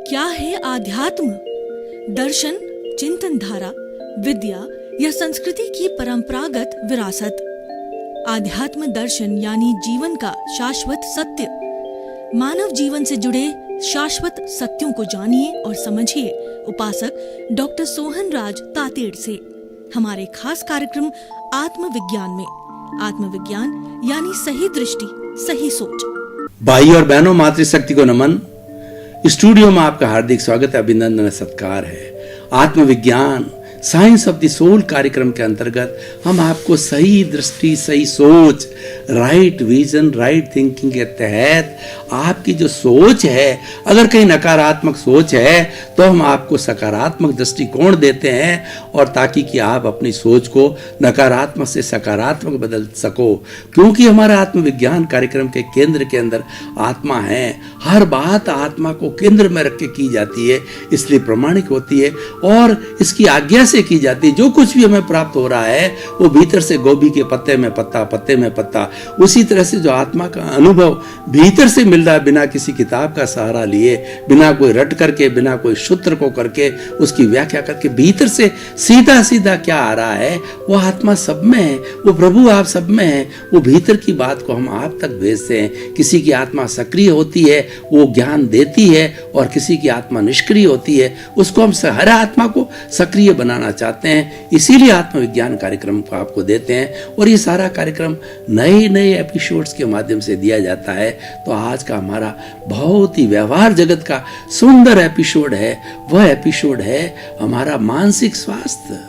क्या है आध्यात्म? दर्शन, चिंतन धारा, विद्या या संस्कृति की परंपरागत विरासत। आध्यात्म दर्शन यानी जीवन का शाश्वत सत्य। मानव जीवन से जुड़े शाश्वत सत्यों को जानिए और समझिए उपासक डॉक्टर सोहन राज तातेड़ से हमारे खास कार्यक्रम आत्मविज्ञान में। आत्मविज्ञान यानी सही दृष्टि, सही सोच। भाई और बहनों, मातृशक्ति को नमन। स्टूडियो में आपका हार्दिक स्वागत है, अभिनंदन, सत्कार है। आत्मविज्ञान साइंस ऑफ द सोल कार्यक्रम के अंतर्गत हम आपको सही दृष्टि, सही सोच, राइट विजन, राइट थिंकिंग के तहत आपकी जो सोच है, अगर कहीं नकारात्मक सोच है तो हम आपको सकारात्मक दृष्टिकोण देते हैं, और ताकि कि आप अपनी सोच को नकारात्मक से सकारात्मक बदल सको। क्योंकि हमारा आत्मविज्ञान कार्यक्रम के केंद्र के अंदर आत्मा है। हर बात आत्मा को केंद्र में रख के की जाती है, इसलिए प्रामाणिक होती है और इसकी आज्ञा से की जाती है। जो कुछ भी हमें प्राप्त हो रहा है वो भीतर से गोभी के पत्ते में पत्ता, पत्ते में पत्ता, उसी तरह से जो आत्मा का अनुभव भीतर से मिल रहा है, बिना किसी किताब का सहारा लिए, बिना कोई रट करके, बिना कोई सूत्र को करके, उसकी व्याख्या करके, भीतर से सीधा सीधा क्या आ रहा है वो आत्मा सब में है, वो प्रभु आप सब में है। वो भीतर की बात को हम आप तक भेजते हैं। किसी की आत्मा सक्रिय होती है, वो ज्ञान देती है, और किसी की आत्मा निष्क्रिय होती है, उसको हम हर आत्मा को सक्रिय बनाना चाहते हैं। इसीलिए आत्मविज्ञान कार्यक्रम को आपको देते हैं, और ये सारा कार्यक्रम नए नए एपिसोड्स के माध्यम से दिया जाता है। तो आज का हमारा बहुत ही व्यवहार जगत का सुंदर एपिसोड है, वह एपिसोड है हमारा मानसिक स्वास्थ्य।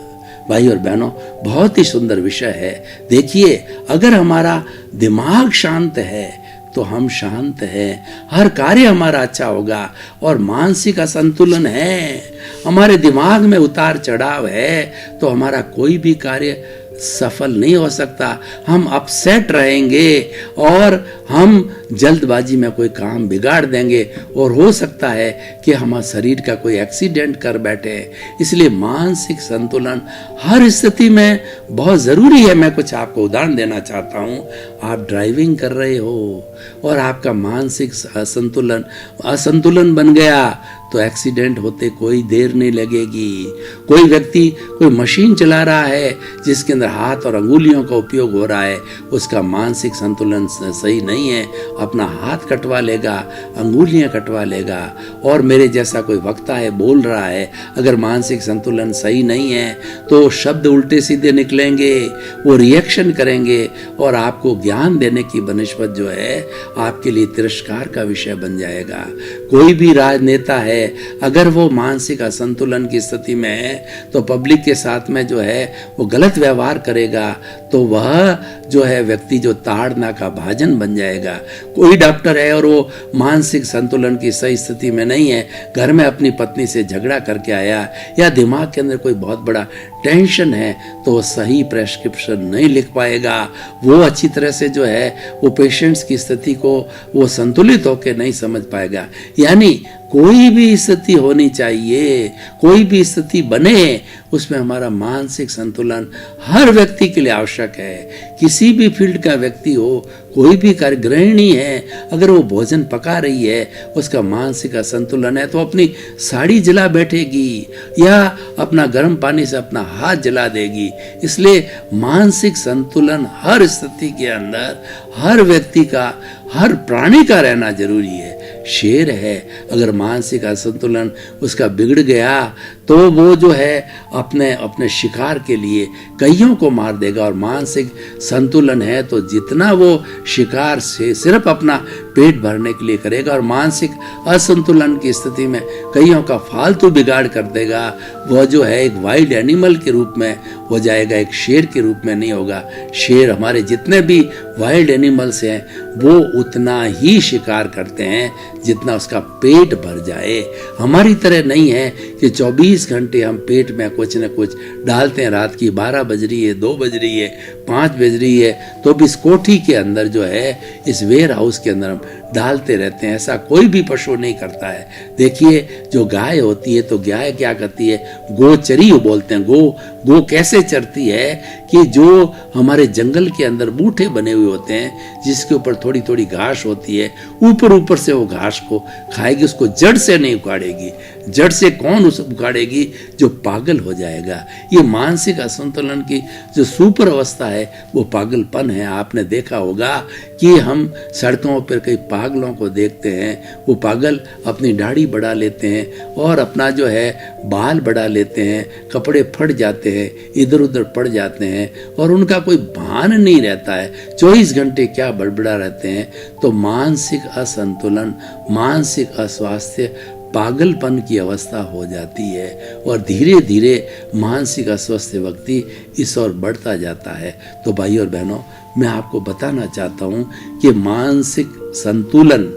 भाई और बहनों, बहुत ही सुंदर विषय है। देखिए, अगर हमारा दिमाग शांत है तो हम शांत हैं, हर कार्य हमारा अच्छा होगा। और मानसिक असंतुलन है, हमारे दिमाग में उतार चढ़ाव है, तो हमारा कोई भी कार्य सफल नहीं हो सकता। हम अपसेट रहेंगे और हम जल्दबाजी में कोई काम बिगाड़ देंगे, और हो सकता है कि हमारे शरीर का कोई एक्सीडेंट कर बैठे। इसलिए मानसिक संतुलन हर स्थिति में बहुत ज़रूरी है। मैं कुछ आपको उदाहरण देना चाहता हूँ। आप ड्राइविंग कर रहे हो और आपका मानसिक असंतुलन बन गया तो एक्सीडेंट होते कोई देर नहीं लगेगी। कोई व्यक्ति कोई मशीन चला रहा है जिसके अंदर हाथ और अंगुलियों का उपयोग हो रहा है, उसका मानसिक संतुलन सही नहीं है, अपना हाथ कटवा लेगा, अंगुलियां कटवा लेगा। और मेरे जैसा कोई वक्ता है, बोल रहा है, अगर मानसिक संतुलन सही नहीं है तो शब्द उल्टे सीधे निकलेंगे, वो रिएक्शन करेंगे, और आपको ज्ञान देने की बनिस्बत जो है आपके लिए तिरस्कार का विषय बन जाएगा। कोई भी राजनेता है, अगर वो मानसिक असंतुलन की स्थिति में है तो पब्लिक के साथ में जो है वो गलत व्यवहार करेगा, तो वह जो है व्यक्ति जो ताड़ना का भाजन बन जाएगा। कोई डॉक्टर है और वो मानसिक संतुलन की सही स्थिति में नहीं है, घर में अपनी पत्नी से झगड़ा करके आया, या दिमाग के अंदर कोई बहुत बड़ा टेंशन है, तो वो सही प्रेस्क्रिप्शन नहीं लिख पाएगा। वो अच्छी तरह से जो है वो पेशेंट्स की स्थिति को वो संतुलित होकर नहीं समझ पाएगा। यानी कोई भी स्थिति होनी चाहिए, कोई भी स्थिति बने, उसमें हमारा मानसिक संतुलन हर व्यक्ति के लिए आवश्यक है। किसी भी फील्ड का व्यक्ति हो, कोई भी कार्य, गृहिणी है, अगर वो भोजन पका रही है, उसका मानसिक असंतुलन है, तो अपनी साड़ी जला बैठेगी या अपना गर्म पानी से अपना हाथ जला देगी। इसलिए मानसिक संतुलन हर स्थिति के अंदर हर व्यक्ति का, हर प्राणी का रहना जरूरी है। शेर है, अगर मानसिक असंतुलन उसका बिगड़ गया तो वो जो है अपने शिकार के लिए कईयों को मार देगा। और मानसिक संतुलन है तो जितना वो शिकार से सिर्फ अपना पेट भरने के लिए करेगा, और मानसिक असंतुलन की स्थिति में कईयों का फालतू बिगाड़ कर देगा, वह जो है एक वाइल्ड एनिमल के रूप में हो जाएगा, एक शेर के रूप में नहीं होगा। शेर, हमारे जितने भी वाइल्ड एनिमल्स हैं, वो उतना ही शिकार करते हैं जितना उसका पेट भर जाए। हमारी तरह नहीं है कि 24 घंटे हम पेट में कुछ न कुछ डालते हैं। रात की 12 बज रही है, 2 बज रही है, 5 बज रही है, तो भी इस कोठी के अंदर जो है, इस वेयर हाउस के अंदर हम डालते रहते हैं। ऐसा कोई भी पशु नहीं करता है। देखिए, जो गाय होती है तो गाय क्या करती है, गोचरी बोलते हैं। गो कैसे चरती है कि जो हमारे जंगल के अंदर बूटे बने हुए होते हैं, जिसके ऊपर थोड़ी थोड़ी घास होती है, ऊपर से वो घास को खाएगी, उसको जड़ से नहीं उखाड़ेगी। जड़ से कौन उसे उखाड़ेगी? जो पागल हो जाएगा। ये मानसिक असंतुलन की जो सुपर अवस्था है वो पागलपन है। आपने देखा होगा कि हम सड़कों पर कई पागलों को देखते हैं। वो पागल अपनी दाढ़ी बढ़ा लेते हैं और अपना जो है बाल बढ़ा लेते हैं, कपड़े फट जाते हैं, इधर उधर पड़ जाते हैं और उनका कोई भान नहीं रहता है। 24 घंटे क्या बड़बड़ा रहते हैं। तो मानसिक असंतुलन, मानसिक अस्वास्थ्य पागलपन की अवस्था हो जाती है और धीरे धीरे मानसिक अस्वस्थ व्यक्ति इस ओर बढ़ता जाता है। तो भाई और बहनों, मैं आपको बताना चाहता हूँ कि मानसिक संतुलन,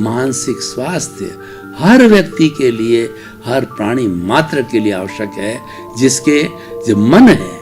मानसिक स्वास्थ्य हर व्यक्ति के लिए, हर प्राणी मात्र के लिए आवश्यक है। जिसके जो मन है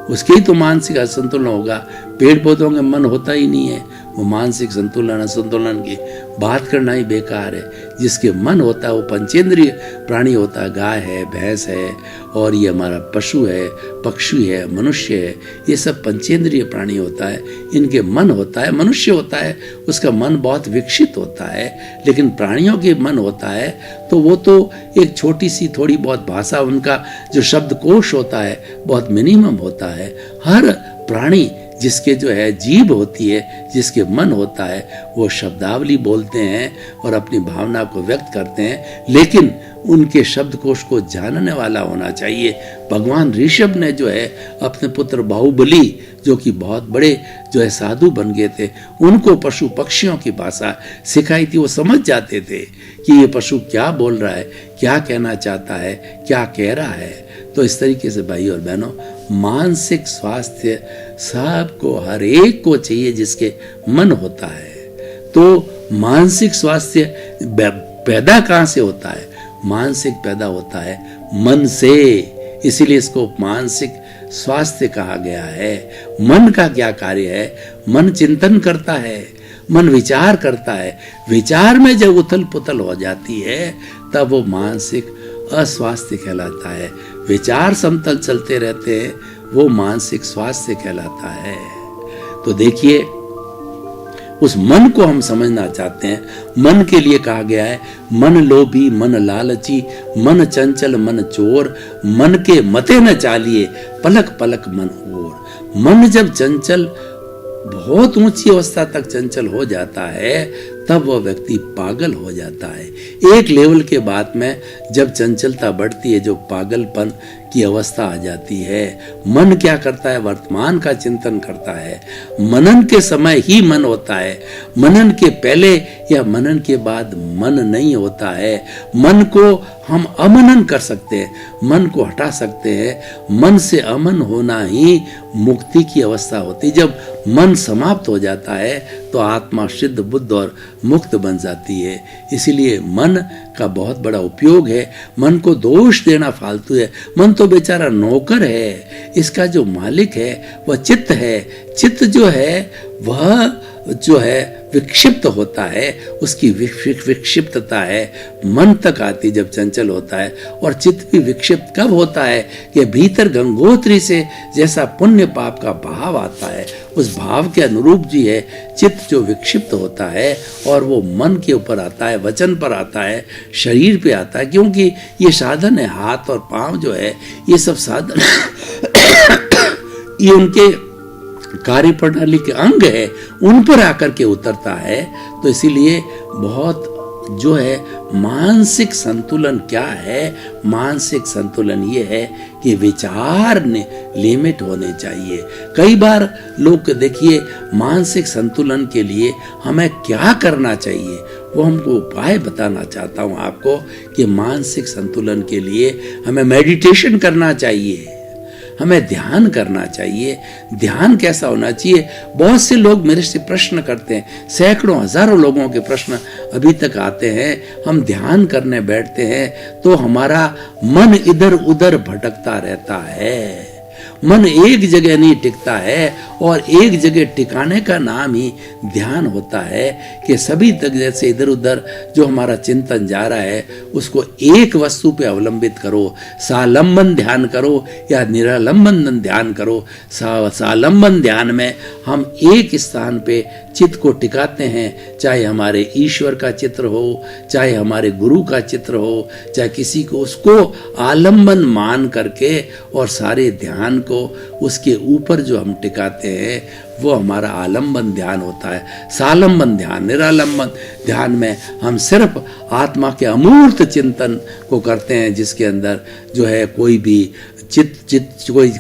उसके ही तो मानसिक असंतुलन होगा। पेड़ पौधों के मन होता ही नहीं है, वो मानसिक संतुलन असंतुलन की बात करना ही बेकार है। जिसके मन होता है वो पंचेंद्रिय प्राणी होता है। गाय है, भैंस है और ये हमारा पशु है, पक्षी है, मनुष्य है, ये सब पंचेंद्रिय प्राणी होता है। इनके मन होता है। मनुष्य होता है, उसका मन बहुत विकसित होता है, लेकिन प्राणियों के मन होता है तो वो तो एक छोटी सी थोड़ी बहुत भाषा, उनका जो शब्दकोश होता है बहुत मिनिमम होता है। हर प्राणी जिसके जो है जीभ होती है, जिसके मन होता है, वो शब्दावली बोलते हैं और अपनी भावना को व्यक्त करते हैं, लेकिन उनके शब्दकोश को जानने वाला होना चाहिए। भगवान ऋषभ ने जो है अपने पुत्र बाहुबली, जो कि बहुत बड़े जो है साधु बन गए थे, उनको पशु पक्षियों की भाषा सिखाई थी। वो समझ जाते थे कि ये पशु क्या बोल रहा है, क्या कहना चाहता है, क्या कह रहा है। तो इस तरीके से भाई और बहनों, मानसिक स्वास्थ्य सबको, हर एक को चाहिए जिसके मन होता है। तो मानसिक स्वास्थ्य पैदा कहाँ से होता है? मानसिक पैदा होता है मन से, इसीलिए इसको मानसिक स्वास्थ्य कहा गया है। मन का क्या कार्य है? मन चिंतन करता है, मन विचार करता है। विचार में जब उथल पुथल हो जाती है तब वो मानसिक अस्वास्थ्य कहलाता है। विचार समतल चलते रहते हैं, वो मानसिक स्वास्थ्य कहलाता है। तो देखिए, उस मन को हम समझना चाहते हैं। मन के लिए कहा गया है, मन लोभी, मन लालची, मन चंचल, मन चोर, मन के मते न चालिए, पलक पलक मन और। मन जब चंचल, बहुत ऊंची अवस्था तक चंचल हो जाता है, तब वह व्यक्ति पागल हो जाता है। एक लेवल के बाद में जब चंचलता बढ़ती है, जो पागलपन की अवस्था आ जाती है, मन क्या करता है? वर्तमान का चिंतन करता है। मनन के समय ही मन होता है, मनन के पहले या मनन के बाद मन नहीं होता है। मन को हम अमनन कर सकते हैं, मन को हटा सकते हैं। मन से अमन होना ही मुक्ति की अवस्था होती है। जब मन समाप्त हो जाता है तो आत्मा सिद्ध, बुद्ध और मुक्त बन जाती है। इसीलिए मन का बहुत बड़ा उपयोग है। मन को दोष देना फालतू है। मन तो बेचारा नौकर है, इसका जो मालिक है वह चित्त है। चित्त जो है वह जो है विक्षिप्त होता है, उसकी विक्षिप्तता है मन तक आती जब चंचल होता है। और चित्त भी विक्षिप्त कब होता है कि भीतर गंगोत्री से जैसा पुण्य पाप का भाव आता है, उस भाव के अनुरूप जी है चित्त जो विक्षिप्त होता है, और वो मन के ऊपर आता है, वचन पर आता है, शरीर पे आता है। क्योंकि ये साधन है, हाथ और पांव जो है ये सब साधन ये उनके कार्य प्रणाली के अंग है, उन पर आकर के उतरता है। तो इसीलिए बहुत जो है मानसिक संतुलन क्या है? मानसिक संतुलन ये है कि विचार ने लिमिट होने चाहिए। कई बार लोग देखिए, मानसिक संतुलन के लिए हमें क्या करना चाहिए वो हमको उपाय बताना चाहता हूं आपको कि मानसिक संतुलन के लिए हमें मेडिटेशन करना चाहिए, हमें ध्यान करना चाहिए। ध्यान कैसा होना चाहिए? बहुत से लोग मेरे से प्रश्न करते हैं, सैकड़ों हजारों लोगों के प्रश्न अभी तक आते हैं। हम ध्यान करने बैठते हैं तो हमारा मन इधर उधर भटकता रहता है। मन एक जगह नहीं टिकता है, और एक जगह टिकाने का नाम ही ध्यान होता है कि सभी जगह से इधर उधर जो हमारा चिंतन जा रहा है उसको एक वस्तु पे अवलंबित करो। सालंबन ध्यान करो या निरालंबन ध्यान करो। सालंबन ध्यान में हम एक स्थान पे चित्त को टिकाते हैं, चाहे हमारे ईश्वर का चित्र हो, चाहे हमारे गुरु का चित्र हो, चाहे किसी को, उसको आलंबन मान करके और सारे ध्यान को उसके ऊपर जो हम टिकाते हैं वो हमारा आलंबन ध्यान होता है। सालंबन ध्यान, निरालंबन ध्यान में हम सिर्फ आत्मा के अमूर्त चिंतन को करते हैं, जिसके अंदर जो है कोई भी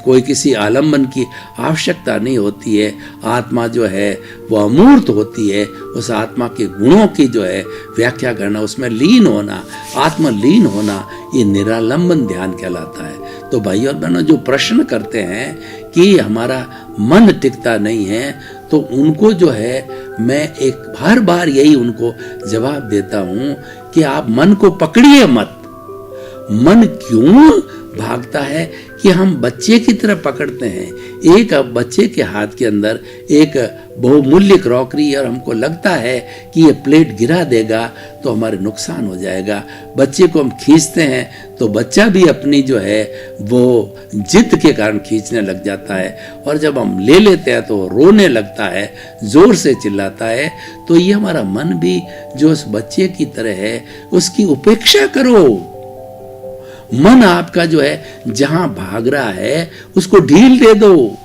कोई किसी आलंबन की आवश्यकता नहीं होती है। आत्मा जो है वो अमूर्त होती है। उस आत्मा के गुणों की जो है व्याख्या करना, उसमें लीन होना, आत्मलीन होना, ये निरालंबन ध्यान कहलाता है। तो भाई और बहनों, जो प्रश्न करते हैं कि हमारा मन टिकता नहीं है, तो उनको जो है मैं एक हर बार यही उनको जवाब देता हूं कि आप मन को पकड़िए मत। मन क्यों भागता है कि हम बच्चे की तरह पकड़ते हैं। एक बच्चे के हाथ के अंदर एक बहुमूल्य क्रॉकरी, और हमको लगता है कि ये प्लेट गिरा देगा तो हमारे नुकसान हो जाएगा। बच्चे को हम खींचते हैं तो बच्चा भी अपनी जो है वो जिद के कारण खींचने लग जाता है, और जब हम ले लेते हैं तो रोने लगता है, जोर से चिल्लाता है। तो ये हमारा मन भी जो उस बच्चे की तरह है, उसकी उपेक्षा करो। मन आपका जो है जहां भाग रहा है उसको ढील दे दो।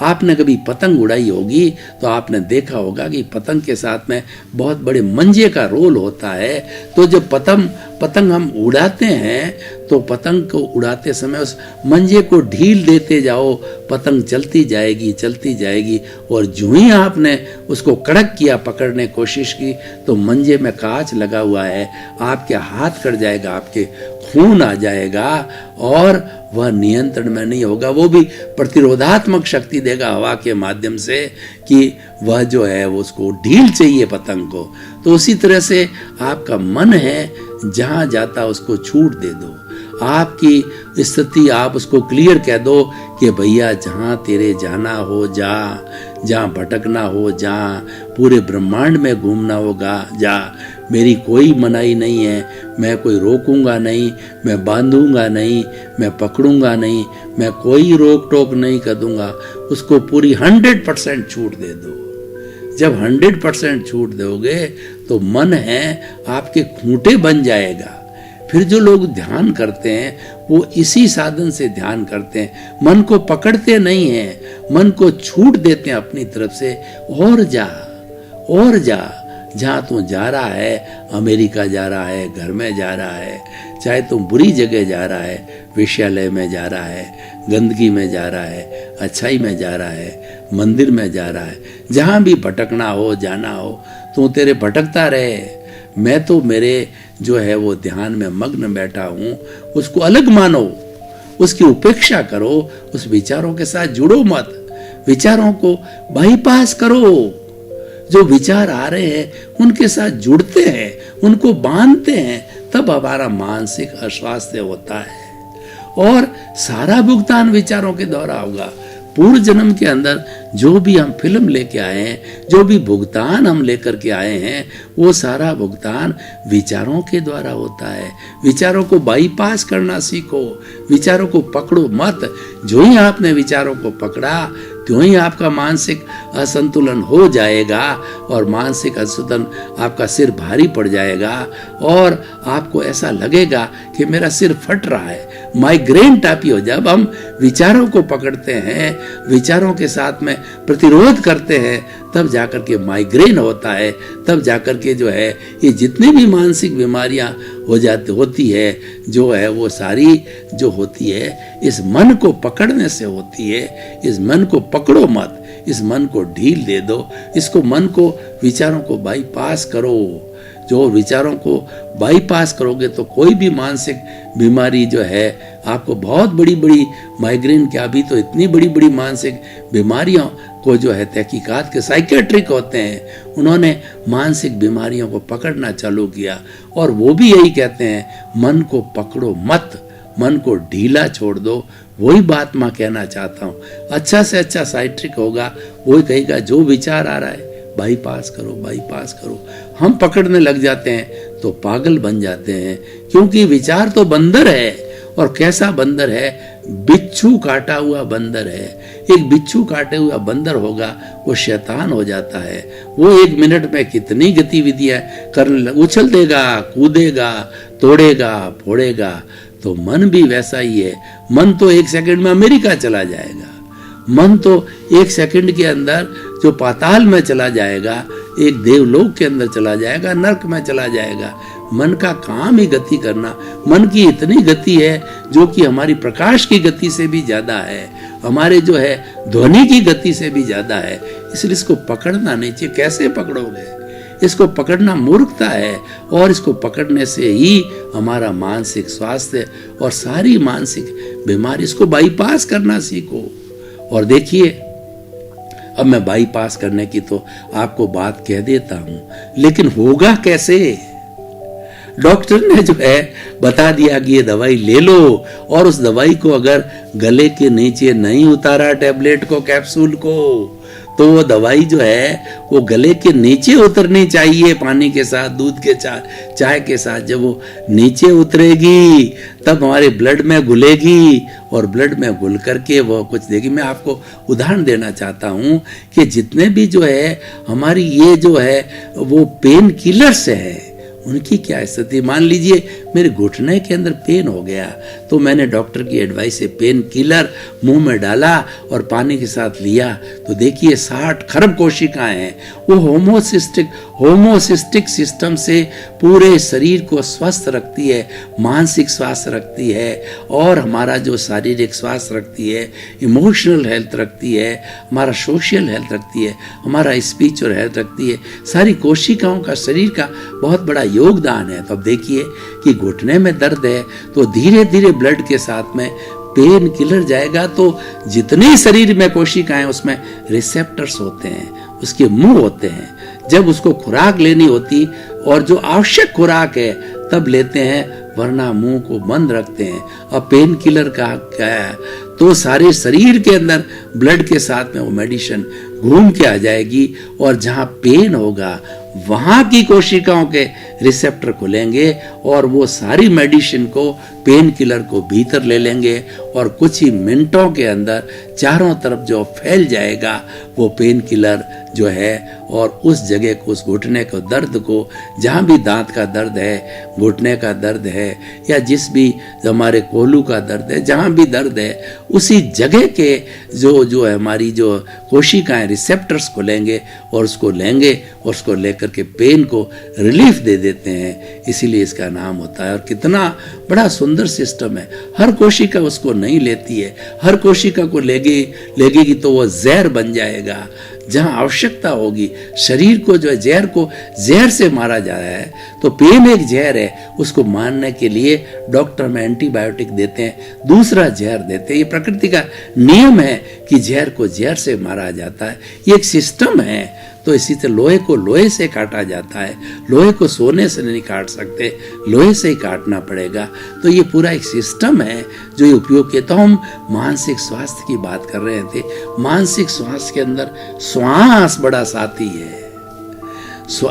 आपने कभी पतंग उड़ाई होगी तो आपने देखा होगा कि पतंग के साथ में बहुत बड़े मंजे का रोल होता है। तो जब पतंग हम उड़ाते हैं तो पतंग को उड़ाते समय उस मंजे को ढील देते जाओ, पतंग चलती जाएगी, और जो ही आपने उसको कड़क किया, पकड़ने की कोशिश की, तो मंजे में कांच लगा हुआ है, आपके हाथ कट जाएगा, आपके खून आ जाएगा, और वह नियंत्रण में नहीं होगा। वो भी प्रतिरोधात्मक शक्ति देगा हवा के माध्यम से कि वह जो है वो उसको ढील चाहिए पतंग को। तो उसी तरह से आपका मन है, जहां जाता उसको छूट दे दो। आपकी स्थिति आप उसको क्लियर कह दो कि भैया जहां तेरे जाना हो जा, जहां भटकना हो जा, पूरे ब्रह्मांड में घूमना होगा जा, मेरी कोई मनाही नहीं है, मैं कोई रोकूंगा नहीं, मैं बांधूंगा नहीं, मैं पकड़ूंगा नहीं, मैं कोई रोक टोक नहीं कर दूंगा। उसको पूरी 100% छूट दे दो। जब 100% छूट दोगे तो मन है आपके खूंटे बन जाएगा। फिर जो लोग ध्यान करते हैं वो इसी साधन से ध्यान करते हैं, मन को पकड़ते नहीं हैं, मन को छूट देते हैं अपनी तरफ से। और जा जहाँ तू जा रहा है, अमेरिका जा रहा है, घर में जा रहा है, चाहे तुम बुरी जगह जा रहा है, विश्यालय में जा रहा है, गंदगी में जा रहा है, अच्छाई में जा रहा है, मंदिर में जा रहा है, जहाँ भी भटकना हो, जाना हो, तू तेरे भटकता रहे। मैं तो मेरे जो है वो ध्यान में मग्न बैठा हूँ, उसको अलग मानो, उसकी उपेक्षा करो, उस विचारों के साथ जुड़ो मत, विचारों को बाईपास करो। जो विचार आ रहे हैं उनके साथ जुड़ते हैं, उनको बांधते हैं, तब हमारा मानसिक अस्वास्थ्य होता है और सारा भुगतान विचारों के द्वारा होगा। पूर्व जन्म के अंदर जो भी हम फिल्म लेके आए हैं, जो भी भुगतान हम लेकर के आए हैं, वो सारा भुगतान विचारों के द्वारा होता है। विचारों को बाईपास करना सीखो, विचारों को पकड़ो मत। जो ही आपने विचारों को पकड़ा त्यों ही आपका मानसिक असंतुलन हो जाएगा और मानसिक असंतुलन आपका सिर भारी पड़ जाएगा और आपको ऐसा लगेगा कि मेरा सिर फट रहा है, माइग्रेन टाइप हो। जब हम विचारों को पकड़ते हैं, विचारों के साथ में प्रतिरोध करते हैं, तब जाकर के माइग्रेन होता है, तब जाकर के जो है ये जितनी भी मानसिक बीमारियां होती है, जो है वो सारी जो होती है इस मन को पकड़ने से होती है। इस मन को पकड़ो मत, इस मन को ढील दे दो, इसको मन को विचारों को बाईपास करो। जो विचारों को बाईपास करोगे तो कोई भी मानसिक बीमारी जो है आपको बहुत बड़ी बड़ी माइग्रेन, क्या अभी तो इतनी बड़ी बड़ी मानसिक बीमारियों को जो है तहकीकात के साइकेट्रिक होते हैं, उन्होंने मानसिक बीमारियों को पकड़ना चालू किया और वो भी यही कहते हैं मन को पकड़ो मत, मन को ढीला छोड़ दो, वही बात मैं कहना चाहता हूँ। अच्छा से अच्छा साइट्रिक होगा, वही कहेगा जो विचार आ रहा है बाईपास करो, बाईपास करो। हम पकड़ने लग जाते हैं तो पागल बन जाते हैं, क्योंकि विचार तो बंदर है। और कैसा बंदर है? बिच्छू काटा हुआ बंदर है। एक बिच्छू काटे हुआ बंदर होगा, वो शैतान हो जाता है। वो 1 मिनट में कितनी गतिविधियां करने लग, उछल देगा, कूदेगा, तोड़ेगा, फोड़ेगा। तो मन भी वैसा ही है। मन तो 1 सेकंड में अमेरिका चला जाएगा। मन तो 1 सेकंड के अंदर जो पाताल में चला जाएगा, एक देवलोक के अंदर चला जाएगा, नरक में चला जाएगा। मन का काम ही गति करना। मन की इतनी गति है जो कि हमारी प्रकाश की गति से भी ज्यादा है, हमारे जो है ध्वनि की गति से भी ज्यादा है। इसलिए इसको पकड़ना नहीं चाहिए। कैसे पकड़ोगे? इसको पकड़ना मूर्खता है, और इसको पकड़ने से ही हमारा मानसिक स्वास्थ्य और सारी मानसिक बीमारी, इसको बाईपास करना सीखो। और देखिए, अब मैं बाईपास करने की तो आपको बात कह देता हूं, लेकिन होगा कैसे? डॉक्टर ने जो है बता दिया कि ये दवाई ले लो, और उस दवाई को अगर गले के नीचे नहीं उतारा, टैबलेट को, कैप्सूल को, तो वो दवाई जो है वो गले के नीचे उतरनी चाहिए, पानी के साथ, दूध के चाय के साथ। जब वो नीचे उतरेगी तब हमारे ब्लड में घुलेगी, और ब्लड में घुल करके वो कुछ देगी। मैं आपको उदाहरण देना चाहता हूँ कि जितने भी जो है हमारी ये जो है वो पेन किलर्स है, उनकी क्या स्थिति। मान लीजिए मेरे घुटने के अंदर पेन हो गया, तो मैंने डॉक्टर की एडवाइस से पेन किलर मुंह में डाला और पानी के साथ लिया, तो देखिए 60 खरब कोशिकाएं हैं। वो होमोसिस्टिक सिस्टम से पूरे शरीर को स्वस्थ रखती है, मानसिक स्वास्थ्य रखती है, और हमारा जो शारीरिक स्वास्थ्य रखती है, इमोशनल हेल्थ रखती है, हमारा सोशल हेल्थ रखती है, हमारा स्पीच और हेल्थ रखती है। सारी कोशिकाओं का, शरीर का बहुत बड़ा योगदान है। तो अब देखिए कि घुटने में दर्द है, तो धीरे धीरे ब्लड के साथ में पेन किलर जाएगा, तो जितने शरीर में कोशिकाएं उसमें रिसेप्टर्स होते हैं, उसके मुंह होते हैं। जब उसको खुराक लेनी होती और जो आवश्यक खुराक है तब लेते हैं, वरना मुंह को बंद रखते हैं। अब पेन किलर का क्या है? तो सारे शरीर के अंदर ब्लड के साथ में वो मेडिसिन घूम के आ जाएगी, और जहां पेन होगा वहां की कोशिकाओं के रिसेप्टर खुलेंगे, और वो सारी मेडिसिन को, पेन किलर को भीतर ले लेंगे, और कुछ ही मिनटों के अंदर चारों तरफ जो फैल जाएगा वो पेन किलर जो है, और उस जगह को, उस घुटने को, दर्द को, जहां भी दांत का दर्द है, घुटने का दर्द है, या जिस भी हमारे कोहलू का दर्द है, जहां भी दर्द है, उसी जगह के जो है हमारी जो कोशिकाएं, रिसेप्टर्स को लेंगे और उसको लेंगे, और उसको लेकर के पेन को रिलीफ दे देते हैं। इसीलिए इसका नाम होता है। और कितना बड़ा सुंदर सिस्टम है। हर कोशिका उसको नहीं लेती है, हर कोशिका को लेगेगी तो वो जहर बन जाएगा। जहां आवश्यकता होगी, शरीर को जो है जहर को, जहर से मारा जा रहा है, तो पेन एक जहर है, उसको मारने के लिए डॉक्टर में एंटीबायोटिक देते हैं, दूसरा जहर देते हैं। ये प्रकृति का नियम है कि जहर को जहर से मारा जाता है, ये एक सिस्टम है। तो इसी तरह लोहे को लोहे से काटा जाता है, लोहे को सोने से नहीं काट सकते, लोहे से ही काटना पड़ेगा। तो ये पूरा एक सिस्टम है जो ये उपयोग किया। तो हम मानसिक स्वास्थ्य की बात कर रहे थे। मानसिक स्वास्थ्य के अंदर श्वास बड़ा साथी है।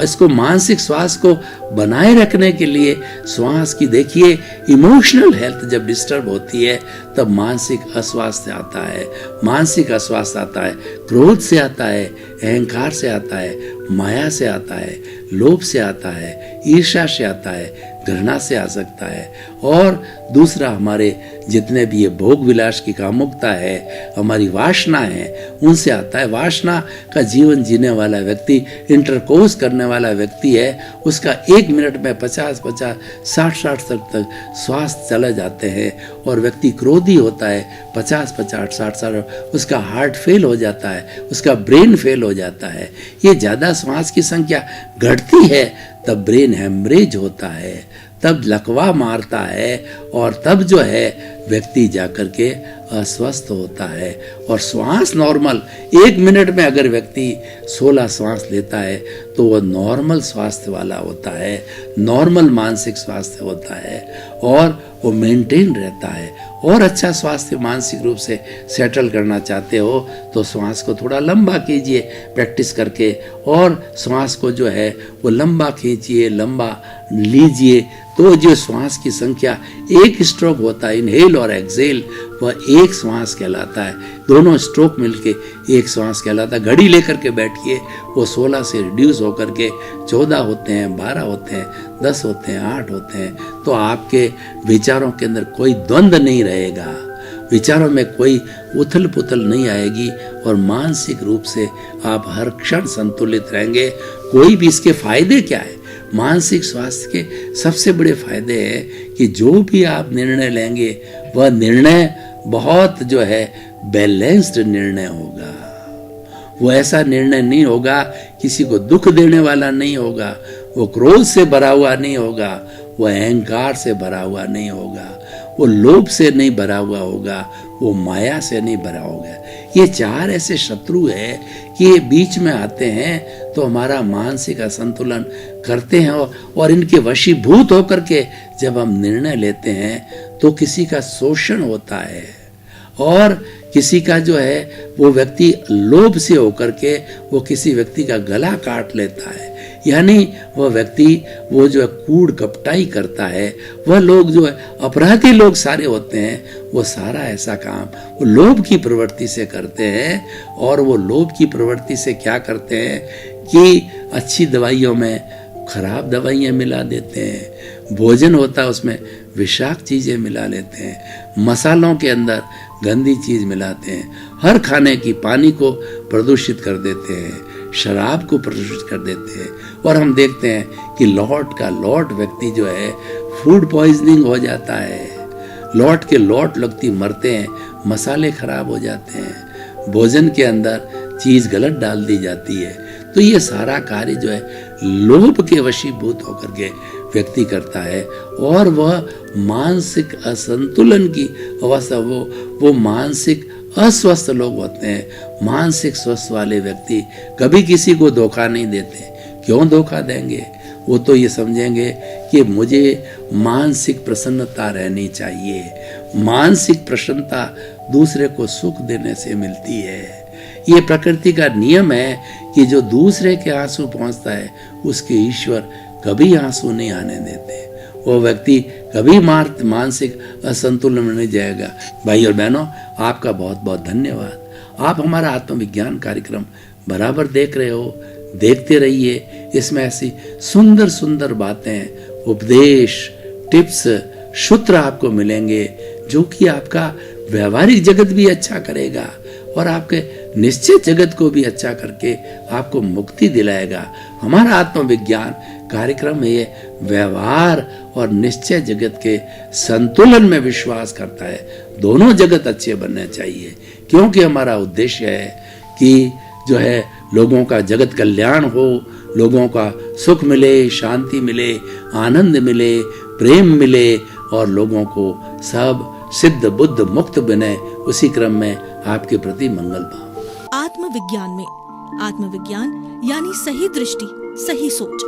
इसको, मानसिक स्वास्थ्य को बनाए रखने के लिए श्वास की, देखिए इमोशनल हेल्थ जब डिस्टर्ब होती है तब मानसिक अस्वास्थ्य आता है। मानसिक अस्वास्थ्य आता है क्रोध से, आता है अहंकार से, आता है माया से, आता है लोभ से, आता है ईर्ष्या से, आता है घृणा से आ सकता है। और दूसरा, हमारे जितने भी ये भोग विलास की कामुकता है, हमारी वासना है, उनसे आता है। वासना का जीवन जीने वाला व्यक्ति, इंटरकोर्स करने वाला व्यक्ति है, उसका 1 मिनट में 50-50, 60-60 तक स्वास्थ्य चले जाते हैं। और व्यक्ति क्रोधी होता है, 50-50, 60-60, उसका हार्ट फेल हो जाता है, उसका ब्रेन फेल हो जाता है। ये ज्यादा श्वास की संख्या घटती है तब ब्रेन हेमरेज होता है, तब लकवा मारता है, और तब जो है व्यक्ति जाकर के अस्वस्थ होता है। और श्वास नॉर्मल 1 मिनट में अगर व्यक्ति 16 श्वास लेता है तो वह नॉर्मल स्वास्थ्य वाला होता है, नॉर्मल मानसिक स्वास्थ्य होता है और वो मेंटेन रहता है। और अच्छा स्वास्थ्य मानसिक रूप से सेटल करना चाहते हो तो श्वास को थोड़ा लंबा कीजिए प्रैक्टिस करके, और श्वास को जो है वो लंबा खींचिए, लंबा लीजिए। तो जो श्वास की संख्या, एक स्ट्रोक होता है इनहेल और एक्सेल, वह एक श्वास कहलाता है। दोनों स्ट्रोक मिलके एक श्वास कहलाता है। घड़ी लेकर के बैठिए, वो 16 से रिड्यूस होकर के 14 होते हैं, 12 होते हैं, 10 होते हैं, 8 होते हैं। तो आपके विचारों के अंदर कोई द्वंद्व नहीं रहेगा, विचारों में कोई उथल पुथल नहीं आएगी और मानसिक रूप से आप हर क्षण संतुलित रहेंगे। कोई भी इसके फायदे क्या है? मानसिक स्वास्थ्य के सबसे बड़े फायदे हैं कि जो भी आप निर्णय लेंगे वह निर्णय बहुत जो है बैलेंस्ड निर्णय होगा। वो ऐसा निर्णय नहीं होगा, किसी को दुख देने वाला नहीं होगा, वो क्रोध से भरा हुआ नहीं होगा, वो अहंकार से भरा हुआ नहीं होगा, वो लोभ से नहीं भरा हुआ होगा, वो माया से नहीं भरा होगा। ये 4 ऐसे शत्रु है कि ये बीच में आते हैं तो हमारा मानसिक असंतुलन करते हैं और इनके वशीभूत होकर के जब हम निर्णय लेते हैं तो किसी का शोषण होता है और किसी का जो है वो व्यक्ति लोभ से होकर के वो किसी व्यक्ति का गला काट लेता है। यानी वह व्यक्ति वो जो है कूड़ कपटाई करता है, वह लोग जो है अपराधी लोग सारे होते हैं, वो सारा ऐसा काम वो लोभ की प्रवृत्ति से करते हैं। और वो लोभ की प्रवृत्ति से क्या करते हैं कि अच्छी दवाइयों में खराब दवाइयाँ मिला देते हैं, भोजन होता है उसमें विषाक्त चीज़ें मिला लेते हैं, मसालों के अंदर गंदी चीज़ मिलाते हैं, हर खाने की पानी को प्रदूषित कर देते हैं, शराब को प्रदूषित कर देते हैं। और हम देखते हैं कि लौट का लौट व्यक्ति जो है फूड पॉइजनिंग हो जाता है, लौट के लौट लगती मरते हैं, मसाले खराब हो जाते हैं, भोजन के अंदर चीज़ गलत डाल दी जाती है। तो ये सारा कार्य जो है लोभ के वशीभूत होकर के व्यक्ति करता है और वह मानसिक असंतुलन की अवस्था, वो मानसिक अस्वस्थ लोग होते हैं। मानसिक स्वस्थ वाले व्यक्ति कभी किसी को धोखा नहीं देते। क्यों धोखा देंगे? वो तो ये समझेंगे कि मुझे मानसिक प्रसन्नता रहनी चाहिए। मानसिक प्रसन्नता दूसरे को सुख देने से मिलती है। ये प्रकृति का नियम है कि जो दूसरे के आंसू पहुंचता है उसके ईश्वर कभी आंसू नहीं आने देते। वो व्यक्ति कभी मानसिक असंतुलन में नहीं जाएगा। भाई और बहनों, आपका बहुत बहुत धन्यवाद। आप हमारा आत्मविज्ञान कार्यक्रम बराबर देख रहे हो, देखते रहिए। इसमें ऐसी सुंदर सुंदर बातें, उपदेश, टिप्स, सूत्र आपको मिलेंगे जो कि आपका व्यवहारिक जगत भी अच्छा करेगा और आपके निश्चित जगत को भी अच्छा करके आपको मुक्ति दिलाएगा। हमारा आत्मविज्ञान कार्यक्रम में ये व्यवहार और निश्चय जगत के संतुलन में विश्वास करता है। दोनों जगत अच्छे बनने चाहिए, क्योंकि हमारा उद्देश्य है कि जो है लोगों का जगत कल्याण हो, लोगों का सुख मिले, शांति मिले, आनंद मिले, प्रेम मिले और लोगों को सब सिद्ध बुद्ध मुक्त बने। उसी क्रम में आपके प्रति मंगल भाव। आत्मविज्ञान में आत्मविज्ञान यानी सही दृष्टि, सही सोच।